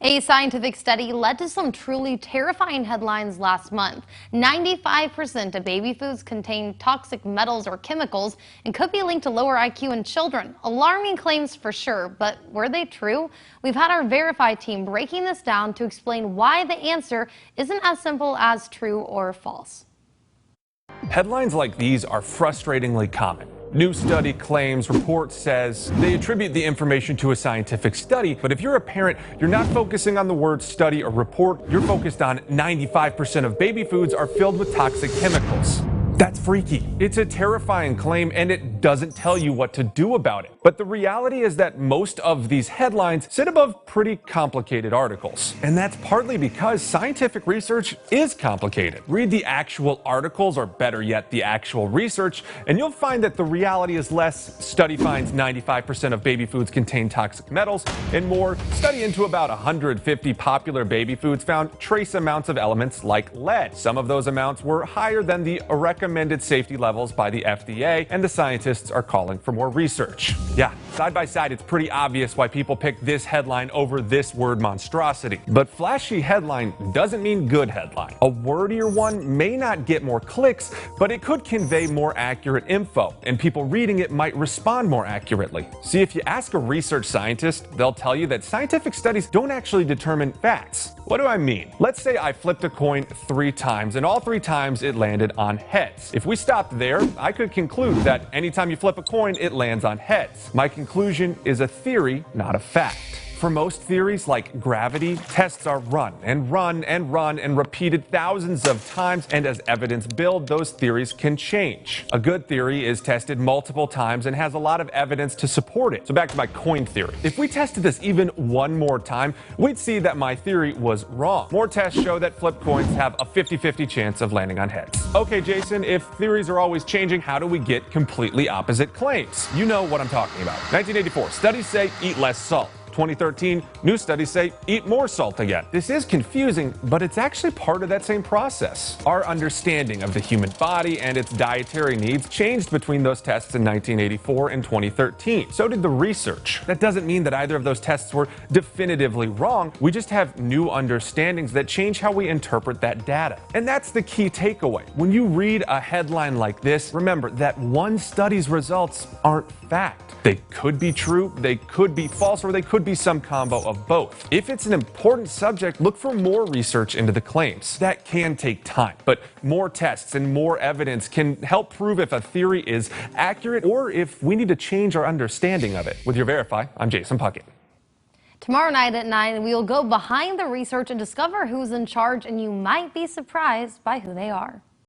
A scientific study led to some truly terrifying headlines last month. 95% of baby foods contain toxic metals or chemicals and could be linked to lower IQ in children. Alarming claims for sure, but were they true? We've had our Verify team breaking this down to explain why the answer isn't as simple as true or false. Headlines like these are frustratingly common. New study claims, report says. They attribute the information to a scientific study, but if you're a parent, you're not focusing on the word study or report, you're focused on 95% of baby foods are filled with toxic chemicals. That's freaky. It's a terrifying claim and it doesn't tell you what to do about it. But the reality is that most of these headlines sit above pretty complicated articles. And that's partly because scientific research is complicated. Read the actual articles, or better yet, the actual research, and you'll find that the reality is less study finds 95% of baby foods contain toxic metals, and more study into about 150 popular baby foods found trace amounts of elements like lead. Some of those amounts were higher than the recommended safety levels by the FDA, and the scientists are calling for more research. Yeah, side by side, it's pretty obvious why people pick this headline over this word monstrosity. But flashy headline doesn't mean good headline. A wordier one may not get more clicks, but it could convey more accurate info, and people reading it might respond more accurately. See, if you ask a research scientist, they'll tell you that scientific studies don't actually determine facts. What do I mean? Let's say I flipped a coin 3 times, and all 3 times it landed on heads. If we stopped there, I could conclude that anytime you flip a coin, it lands on heads. My conclusion is a theory, not a fact. For most theories, like gravity, tests are run and repeated thousands of times, and as evidence builds, those theories can change. A good theory is tested multiple times and has a lot of evidence to support it. So back to my coin theory. If we tested this even one more time, we'd see that my theory was wrong. More tests show that flipped coins have a 50-50 chance of landing on heads. Okay, Jason, if theories are always changing, how do we get completely opposite claims? You know what I'm talking about. 1984, studies say eat less salt. 2013, new studies say eat more salt again. This is confusing, but it's actually part of that same process. Our understanding of the human body and its dietary needs changed between those tests in 1984 and 2013. So did the research. That doesn't mean that either of those tests were definitively wrong. We just have new understandings that change how we interpret that data. And that's the key takeaway. When you read a headline like this, remember that one study's results aren't fact. They could be true, they could be false, or they could be some combo of both. If it's an important subject, look for more research into the claims. That can take time, but more tests and more evidence can help prove if a theory is accurate or if we need to change our understanding of it. With your Verify, I'm Jason Puckett. Tomorrow night at 9, we will go behind the research and discover who's in charge, and you might be surprised by who they are.